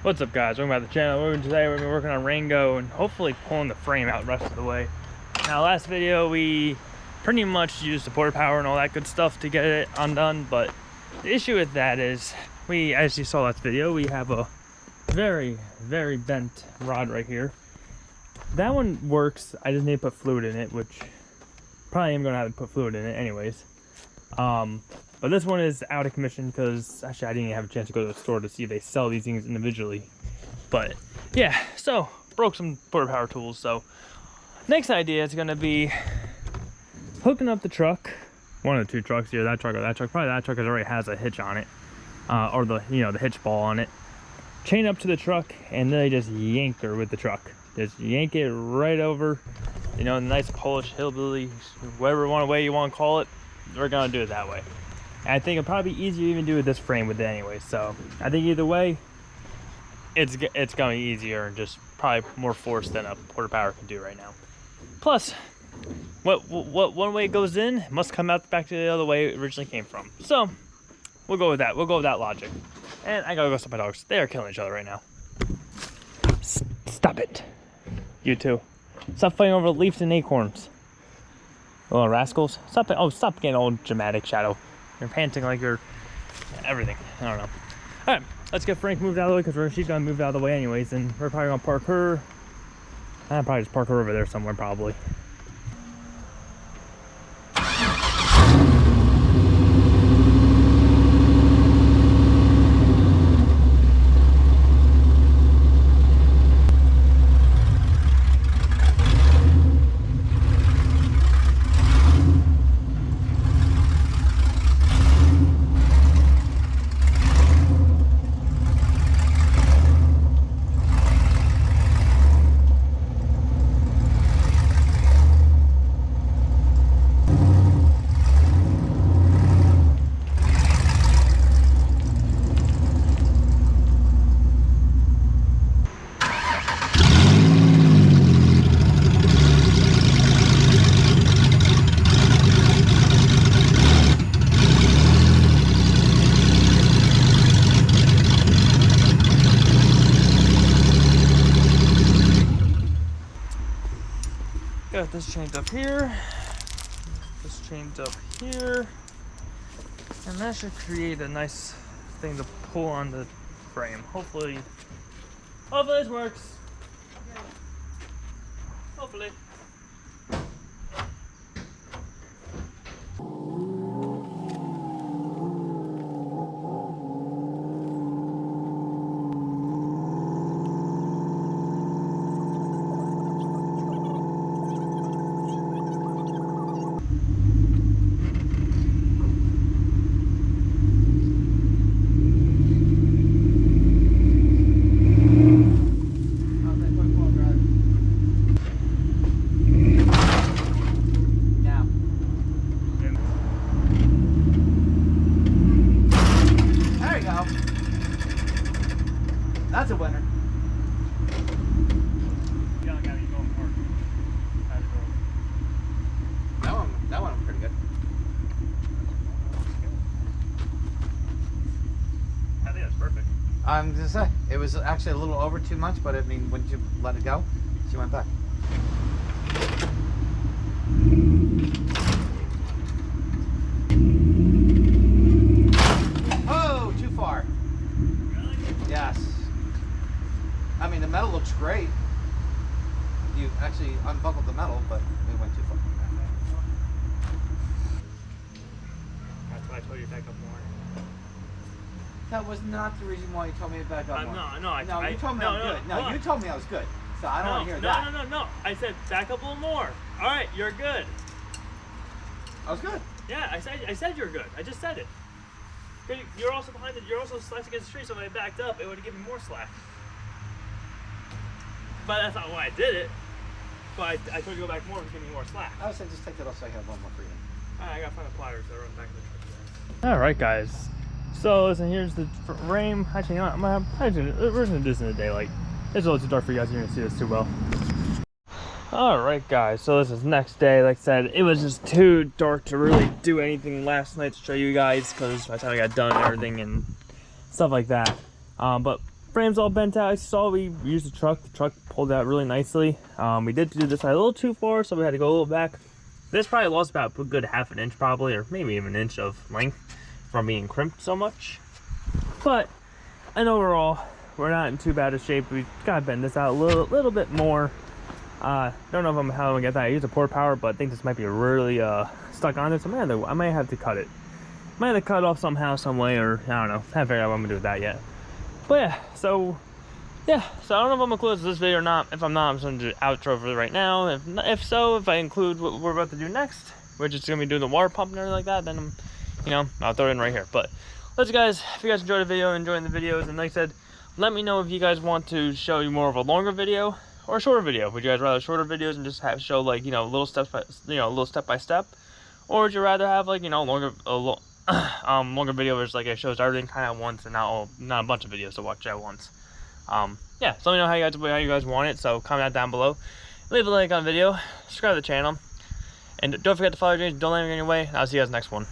What's up, guys? Welcome back to the channel. Today we're gonna be working on Rango and hopefully pulling the frame out the rest of the way. Now, last video we pretty much used supporter power and all that good stuff to get it undone, but the issue with that is as you saw last video, we have a very bent rod right here. That one works. I just need to put fluid in it, which probably am gonna have to put fluid in it anyways. But this one is out of commission because actually I didn't even have a chance to go to the store to see if they sell these things individually. But yeah, so broke some supporter power tools. So next idea is gonna be hooking up the truck, one of the two trucks here, that truck or that truck. Probably that truck already has a hitch on it, or the the hitch ball on it. Chain up to the truck and then just yank her with the truck. Just yank it right over. You know, nice Polish hillbilly, whatever way you want to call it. We're gonna do it that way. And I think it'll probably be easier to even do with this frame with it anyway. So I think either way, it's gonna be easier and just probably more force than a quarter power can do right now. Plus, what one way it goes in must come out back to the other way it originally came from. So we'll go with that. We'll go with that logic. And I gotta go stop my dogs. They are killing each other right now. Stop it, you two. Stop fighting over leaves and acorns. Little rascals. Stop it. Oh, stop getting all dramatic, Shadow. You're panting like you're everything. I don't know. All right, let's get Frank moved out of the way because she's gonna move out of the way anyways, and we're probably gonna park her. I'll probably just park her over there somewhere probably. Got this chained up here, this chained up here, and that should create a nice thing to pull on the frame. Hopefully this works. Hopefully. That's a winner. That one pretty good. I think that's perfect. I'm gonna say it was actually a little over too much, but I mean, when you let it go, she went back. Oh, too far. Really? Yes. I mean, the metal looks great. You actually unbuckled the metal, but it went too far. That's why I told you to back up more. That was not the reason why you told me to back up more. No, you told me I was good. No, you told me I was good. So I don't want to hear that. No. I said back up a little more. All right, you're good. I was good. Yeah, I said you're good. I just said it. You're also behind it. You're also sliced against the tree, so when I backed up, it would have given me more slack. But that's not why I did it. But I told you to go back more and give me more slack. I was saying just take that off so I have one more for you. Alright, I gotta find the pliers that are on the back of the truck. Alright, guys. So, listen, here's the frame. Actually, you know what? We're gonna do this in the daylight. It's a little too dark for you guys. You're gonna see this too well. Alright guys, so this is next day. Like I said, it was just too dark to really do anything last night to show you guys because by the time I got done and everything and stuff like that. But frame's all bent out. As you saw, we used the truck pulled out really nicely. We did do this side a little too far, so we had to go a little back. This probably lost about a good half an inch probably, or maybe even an inch of length from being crimped so much. But, and overall, we're not in too bad a shape. We gotta bend this out a little bit more. Don't know if how I'm gonna get that. I use a port power, but I think this might be really stuck on it, so I might have to cut it. Might have to cut it off somehow, some way, or I don't know. Haven't figured out what I'm gonna do with that yet. But yeah, so I don't know if I'm gonna close this video or not. If I'm not, I'm just gonna do the outro for it right now. If so, if I include what we're about to do next, which is gonna be doing the water pump and everything like that, then I'll throw it in right here. But let's guys, if you guys enjoyed the video, enjoying the videos, and like I said, let me know if you guys want to show you more of a longer video or a shorter video. Would you guys rather shorter videos and just show like little steps by little step by step, or would you rather have like longer video where it's like it shows everything kind of at once and not a bunch of videos to watch at once? Yeah, so let me know how you guys want it. So comment down below, leave a like on the video, subscribe to the channel, and don't forget to follow James. Don't let me get in your way. I'll see you guys next one.